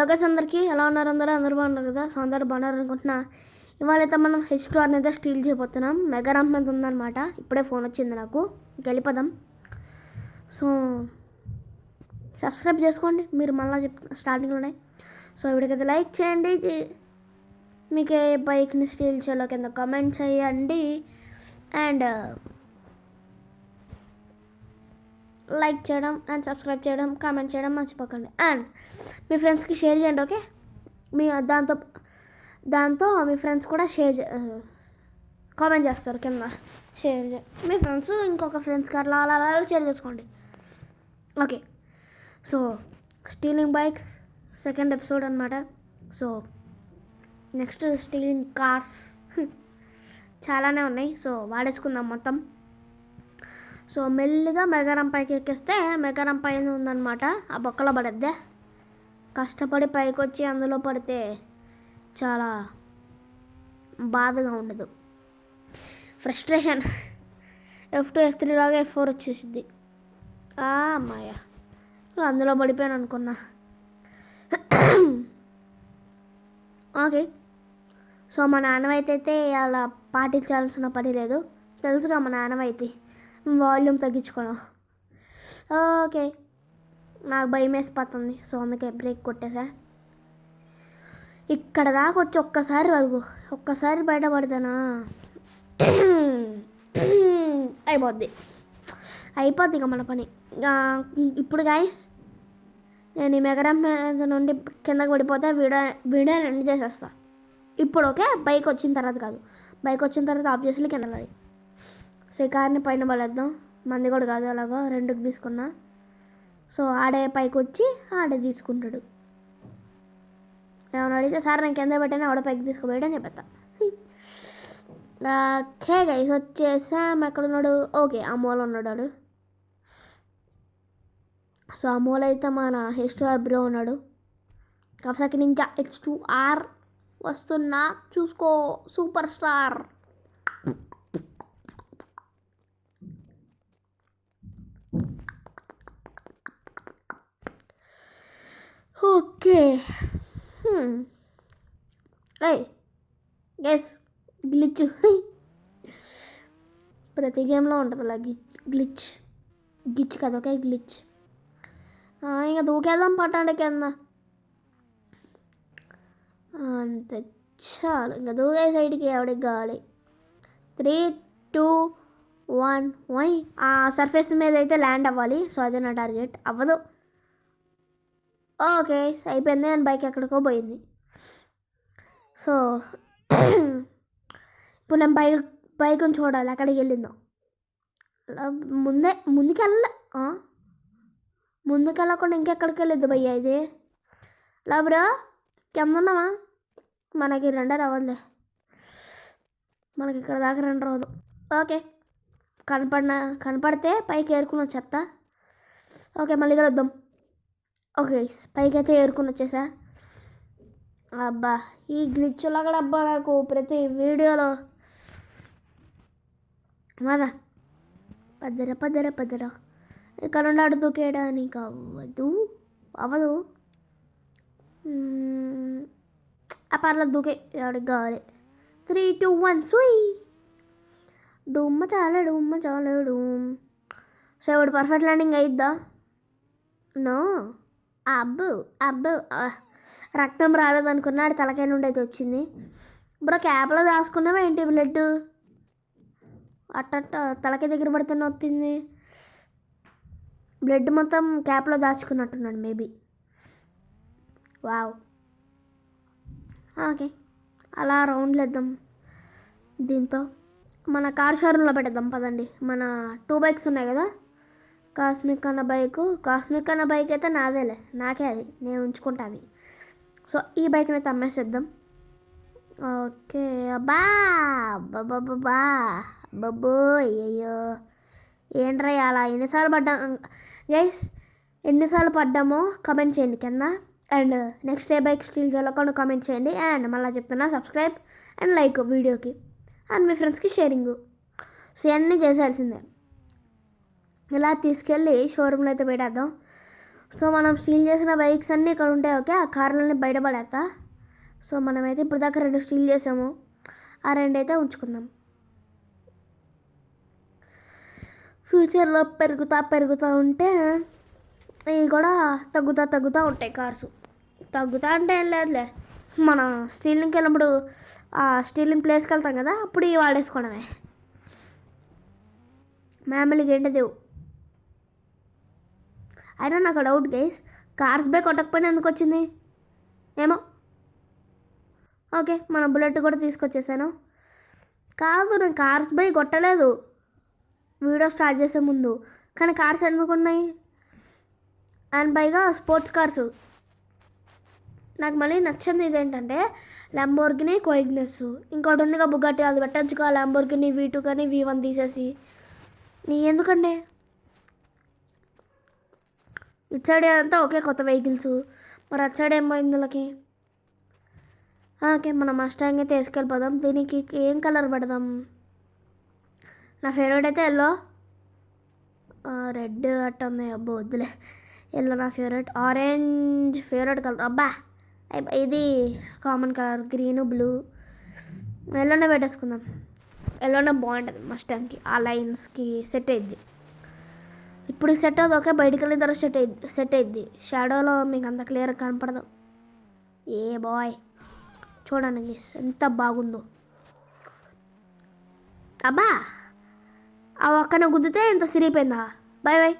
Hello guys, అందరికీ ఎలా ఉన్నారు? అందరూ బాగున్నారు కదా? సో అందరూ బాగున్నారు అనుకుంటున్నా. ఇవాళైతే మనం H2 అనేది స్టీల్ చేయబోతున్నాం. మెగా ర్యాంప్ మీద ఉందన్నమాట. ఇప్పుడే ఫోన్ వచ్చింది నాకు. వెళ్ళిపోదాం. సో సబ్స్క్రైబ్ చేసుకోండి, మీరు మళ్ళీ స్టార్టింగ్లోనే. సో ఇవిడికైతే లైక్ చేయండి. మీకు ఏ బైక్ని స్టీల్ చేయాలో కింద కామెంట్ చేయండి. అండ్ లైక్ చేయడం అండ్ సబ్స్క్రైబ్ చేయడం, కామెంట్ చేయడం మర్చిపోకండి. అండ్ మీ ఫ్రెండ్స్కి షేర్ చేయండి. ఓకే, మీ దాంతో మీ ఫ్రెండ్స్ కూడా కామెంట్ చేస్తారు కింద. మీ ఫ్రెండ్స్ ఇంకొక ఫ్రెండ్స్కి అట్లా అలా అలా షేర్ చేసుకోండి. Okay, so stealing bikes second episode అనమాట. సో నెక్స్ట్ స్టీలింగ్ కార్స్ చాలానే ఉన్నాయి. సో వాడేసుకుందాం మొత్తం. సో మెల్లిగా మెగారం పైకి ఎక్కిస్తే మెగారం పైన ఉందన్నమాట. ఆ బొక్కలో పడద్దే, కష్టపడి పైకి వచ్చి అందులో పడితే చాలా బాధగా ఉండదు. ఫ్రస్ట్రేషన్. F2 F3 లాగా F4 వచ్చేసిద్ది. అమ్మాయ, అందులో పడిపోయాను అనుకున్నా. ఓకే, సో మా నాన్నవైతే అలా పాటించాల్సిన పని లేదు. తెలుసుగా మా నాన్నవైతే వాల్యూమ్ తగ్గించుకోవడం. ఓకే, నాకు భయం వేసిపోతుంది. సో అందుకే బ్రేక్ కొట్టేసా. ఇక్కడ దాకా వచ్చి ఒక్కసారి బయటపడతానా అయిపోద్ది ఇక మన పని. ఇప్పుడు గైస్, నేను ఈ మెగారం మీద నుండి కిందకి పడిపోతే వీడియో ఎండ్ చేసేస్తా ఇప్పుడు. ఓకే, బైక్ వచ్చిన తర్వాత కాదు, బైక్ వచ్చిన తర్వాత ఆబ్వియస్లీ కింద పడి. సో ఈ కార్ని పైన పడేద్దాం. మంది కూడా కాదు, అలాగా రెండుకి తీసుకున్నా. సో ఆడే పైకి వచ్చి ఆడే తీసుకుంటాడు. ఏమైనా అడిగితే సార్ నేను కింద పెట్టాను, ఆవిడ పైకి తీసుకుపోయాడు అని చెప్పేస్తా. ఓకే గైస్, వచ్చేసాం. ఎక్కడ ఉన్నాడు? ఓకే, ఆ మూల ఉన్నాడు వాడు. సో ఆ మూల అయితే మన H2R బ్రో ఉన్నాడు. కాసేపు నుంచి H2R వస్తున్నా, చూసుకో super star. Okay, yes glitch. ప్రతి గేమ్లో ఉంటుంది అలా గిచ్ కదా. Okay, glitch. ఇంకా దూకేద్దాం పట్టండి కింద. అంతే చాలు, ఇంకా దూకే సైడ్కి ఎవడికి కావాలి. 3, 2, 1 వై. ఆ సర్ఫేస్ మీద అయితే ల్యాండ్ అవ్వాలి. సో అదే నా టార్గెట్. అవ్వదు. ఓకే, అయిపోయింది. అండ్ బైక్ ఎక్కడికో పోయింది. సో ఇప్పుడు నేను బైక్ని చూడాలి ఎక్కడికి వెళ్ళిందో. ముందుకెళ్ళకుండా ఇంకెక్కడికి వెళ్ళిద్ది భయ్యా ఇది. బ్రో కింద ఉన్నామా? మనకి రెండర్ అవ్వదులే, మనకి ఇక్కడ దాకా రెండర్ అవ్వదు. ఓకే, కనపడితే పైకి ఏరుకుని వచ్చేస్తా. ఓకే, మళ్ళీ కలుద్దాం. ఓకే, పైకి అయితే ఏరుకుని వచ్చేసా. అబ్బా, ఈ గ్లిచ్లో కూడా అబ్బా నాకు ప్రతి వీడియోలో మాదా పద్దర ఇక్కడ నుండి అడు దూకేయడానికి అవ్వదు. ఆ పర్లేదు, దూకే ఎవడికి కావాలి. 3, 2, 1 సుయ్. డుమ్మ చాలడు. సో ఇప్పుడు పర్ఫెక్ట్ ల్యాండింగ్ అయిద్దా? నో. అబ్బు రక్తం రాలేదనుకున్నాడు, తలకాయ నుండి అయితే వచ్చింది. ఇప్పుడు క్యాప్లో దాచుకున్నావా ఏంటి బ్లడ్? అట్ట తలకాయ దగ్గర పడితేనే వచ్చింది. బ్లడ్ మొత్తం క్యాప్లో దాచుకున్నట్టున్నాడు మేబీ. వావ్. ఓకే, అలా రౌండ్లు వేద్దాం. దీంతో మన కార్ షోరూంలో పెట్టేద్దాం పదండి. మన 2 బైక్స్ ఉన్నాయి కదా, కాస్మిక్ అన్న బైక్ అయితే నాదేలే, నాకే అది, నేను ఉంచుకుంటా అది. సో ఈ బైక్ని అయితే అమ్మేసేద్దాం. ఓకే, బాబోయ్ అయ్యో, ఏంట్రా అలా ఎన్నిసార్లు పడ్డాం గైస్? ఎన్నిసార్లు పడ్డామో కమెంట్ చేయండి కింద. And next A bike steel చేయాలో కూడా కామెంట్ చేయండి. అండ్ మళ్ళీ చెప్తున్నా, సబ్స్క్రైబ్ అండ్ లైక్ వీడియోకి, అండ్ మీ ఫ్రెండ్స్కి షేరింగు. సో ఇవన్నీ చేసేయాల్సిందే. ఇలా తీసుకెళ్ళి షోరూంలో అయితే పెట్టేద్దాం. సో మనం స్టీల్ చేసిన బైక్స్ అన్నీ ఇక్కడ ఉంటాయి. ఓకే, ఆ కార్లన్నీ బయటపడేస్తా. సో మనమైతే ఇప్పుడు దాకా 2 స్టీల్ చేసాము, ఆ 2 అయితే ఉంచుకుందాం. ఫ్యూచర్లో పెరుగుతూ ఉంటే ఇవి కూడా తగ్గుతూ ఉంటాయి కార్స్. తగ్గుతా అంటే ఏం లేదులే, మన స్టీలింగ్కి వెళ్ళినప్పుడు ఆ స్టీలింగ్ ప్లేస్కి వెళ్తాం కదా, అప్పుడు ఇవి వాడేసుకోవడమే. మామూలుగా ఏంటదేవు. అయినా నాకు డౌట్ గైస్, కార్స్ బై కొట్టకపోయినా ఎందుకు వచ్చింది ఏమో. ఓకే, మన బుల్లెట్ కూడా తీసుకొచ్చేసాను. కాదు, నేను కార్స్ బై కొట్టలేదు వీడియో స్టార్ట్ చేసే ముందు, కానీ కార్స్ ఎందుకు ఉన్నాయి? అండ్ పైగా స్పోర్ట్స్ కార్స్. నాకు మళ్ళీ నచ్చింది ఇదేంటంటే లంబోర్గిని కోయిగ్నెస్, ఇంకోటి ఉందిగా బుగాటి, అది పెట్టచ్చుగా లంబోర్గిని V2 కానీ V1 తీసేసి. నీ ఎందుకండి ఇటు సైడ్ అంతా ఒకే కొత్త వెహికల్స్, మరి అటు సైడ్ ఏమైంది వీళ్ళకి? ఓకే, మనం మస్టాంగ్ అయితే తీసుకెళ్ళిపోదాం. దీనికి ఏం కలర్ పెడదాం? నా ఫేవరెట్ అయితే ఎల్లో, రెడ్ అట్ట ఉంది. అబ్బో వద్దులే, ఎల్లో నా ఫేవరెట్. Orange favourite colour. అబ్బా ఇది కామన్ కలర్, గ్రీన్ బ్లూ. ఎల్లోనే పెట్టేసుకుందాం. ఎల్లోనే బాగుంటుంది మస్టాంగ్కి, ఆ లైన్స్కి సెట్ అయ్యిద్ది. ఇప్పుడు సెట్ అవుతుంది. ఓకే, బయటికి వెళ్ళిన తర్వాత సెట్ అయ్యిద్ది. షాడోలో మీకు అంత క్లియర్గా కనపడదు. ఏ బాయ్ చూడండి ఎంత బాగుందో. అబ్బా ఆ ఒక్కన గుద్దితే ఇంత సిరిగిపోయిందా? Bye bye.